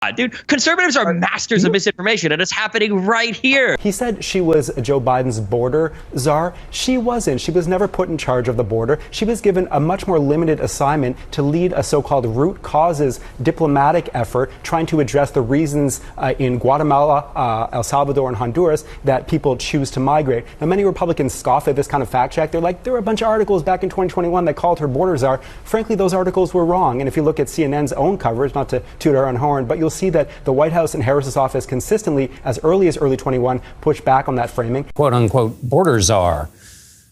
on, dude. Conservatives are masters of misinformation, and it's happening right here. He said she was Joe Biden's border czar. She wasn't. She was never put in charge of the border. She was given a much more limited assignment to lead a so-called root causes diplomatic effort trying to address the reasons in Guatemala, El Salvador, and Honduras that people choose to migrate. Now, many Republicans scoff at this kind of fact check. They're like, there were a bunch of articles back in 2021 that called her border czar. Frankly, those articles were wrong. And if you look at CNN's own coverage, not to toot our own horn, but you'll see that the White House and Harris's office consistently, as early as early 21, pushed back on that framing. Quote unquote border czar.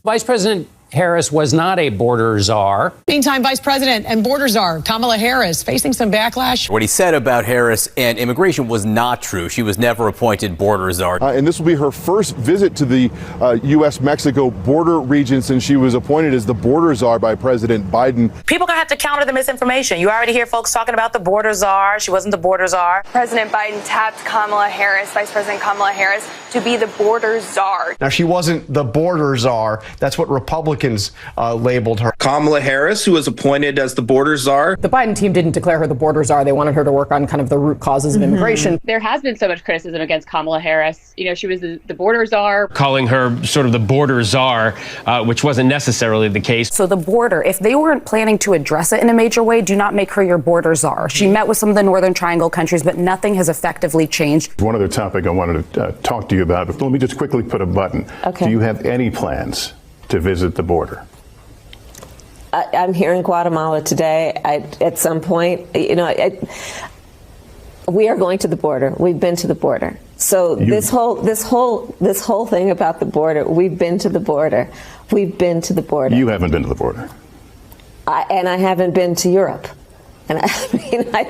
Vice President Harris was not a border czar. Meantime, Vice President and border czar Kamala Harris facing some backlash. What he said about Harris and immigration was not true. She was never appointed border czar. And this will be her first visit to the U.S.-Mexico border region since she was appointed as the border czar by President Biden. People are going to have to counter the misinformation. You already hear folks talking about the border czar. She wasn't the border czar. President Biden tapped Kamala Harris, Vice President Kamala Harris, to be the border czar. Now, she wasn't the border czar. That's what Republicans labeled her. Kamala Harris, who was appointed as the border czar. The Biden team didn't declare her the border czar. They wanted her to work on kind of the root causes of immigration. There has been so much criticism against Kamala Harris. You know, she was the border czar. Calling her sort of the border czar, which wasn't necessarily the case. So the border, if they weren't planning to address it in a major way, do not make her your border czar. She met with some of the Northern Triangle countries, but nothing has effectively changed. One other topic I wanted to talk to you about, but let me just quickly put a button. Okay. Do you have any plans to visit the border? I'm here in Guatemala today. At some point, you know, we are going to the border. We've been to the border. So this whole thing about the border, we've been to the border. We've been to the border. You haven't been to the border. And I haven't been to Europe. And I mean, I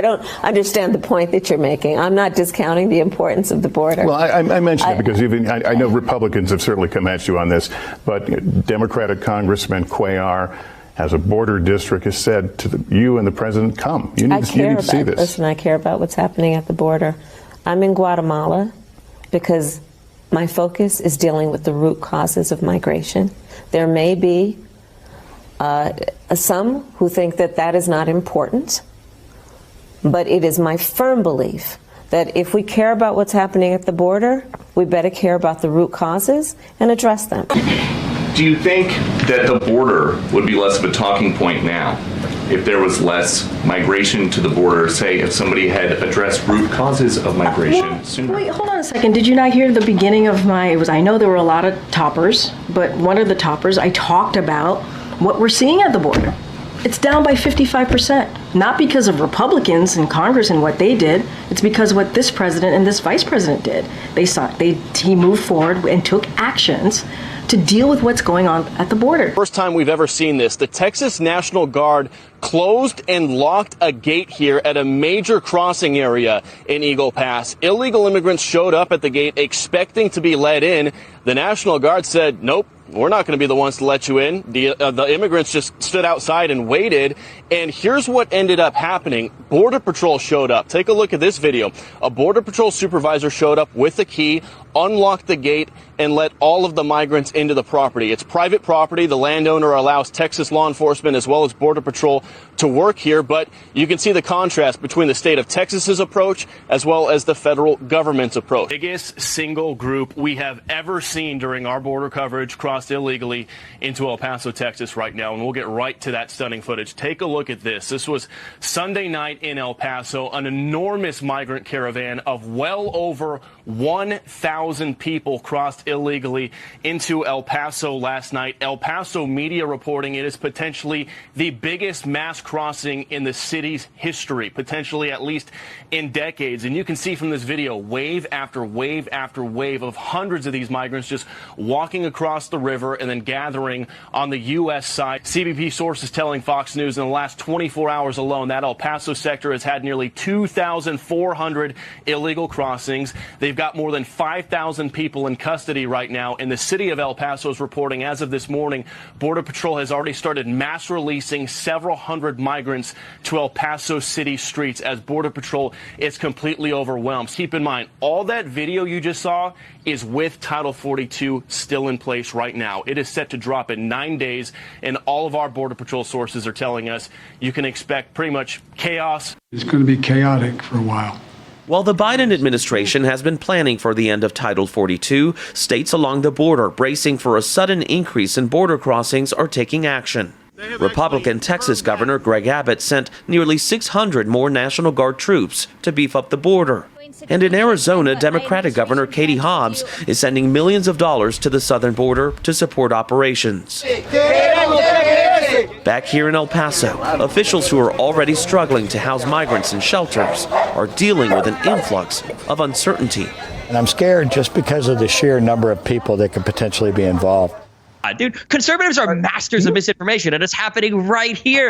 don't understand the point that you're making. I'm not discounting the importance of the border. Well, I mentioned it because even I know Republicans have certainly come at you on this, but Democratic Congressman Cuellar has a border district has said to you and the president, come. You need to see this. Listen, I care about what's happening at the border. I'm in Guatemala because my focus is dealing with the root causes of migration. There may be some who think that that is not important, but it is my firm belief that if we care about what's happening at the border, we better care about the root causes and address them. Do you think that the border would be less of a talking point now if there was less migration to the border, say if somebody had addressed root causes of migration sooner? Wait, hold on a second. Did you not hear the beginning of I know there were a lot of toppers, but one of the toppers I talked about what we're seeing at the border. It's down by 55%, not because of Republicans in Congress and what they did. It's because of what this president and this vice president did. He moved forward and took actions to deal with what's going on at the border. First time we've ever seen this. The Texas National Guard closed and locked a gate here at a major crossing area in Eagle Pass. Illegal immigrants showed up at the gate expecting to be let in. The National Guard said, nope, we're not going to be the ones to let you in. The immigrants just stood outside and waited. And here's what ended up happening. Border Patrol showed up. Take a look at this video. A Border Patrol supervisor showed up with a key, unlocked the gate, and let all of the migrants into the property. It's private property. The landowner allows Texas law enforcement as well as Border Patrol to work here. But you can see the contrast between the state of Texas's approach as well as the federal government's approach. Biggest single group we have ever seen during our border coverage crossed illegally into El Paso, Texas right now. And we'll get right to that stunning footage. Take a look at this. This was Sunday night in El Paso, an enormous migrant caravan of well over 1,000 people crossed illegally into El Paso last night. El Paso media reporting it is potentially the biggest mass crossing in the city's history, potentially at least in decades. And you can see from this video wave after wave after wave of hundreds of these migrants just walking across the river and then gathering on the U.S. side. CBP sources telling Fox News in the last 24 hours alone that El Paso sector has had nearly 2,400 illegal crossings. They've got more than 5,000 people in custody right now. And the city of El Paso is reporting as of this morning, Border Patrol has already started mass releasing several hundred migrants to El Paso city streets as Border Patrol is completely overwhelmed. Keep in mind, all that video you just saw is with Title 42 still in place right now. right now. It is set to drop in 9 days, and all of our Border Patrol sources are telling us you can expect pretty much chaos. It's going to be chaotic for a while. While the Biden administration has been planning for the end of Title 42, states along the border bracing for a sudden increase in border crossings are taking action. Republican Texas Governor Greg Abbott sent nearly 600 more National Guard troops to beef up the border. And in Arizona, Democratic Governor Katie Hobbs is sending millions of dollars to the southern border to support operations. Back here in El Paso, officials who are already struggling to house migrants in shelters are dealing with an influx of uncertainty. And I'm scared just because of the sheer number of people that could potentially be involved. Dude, conservatives are masters of misinformation, and it's happening right here.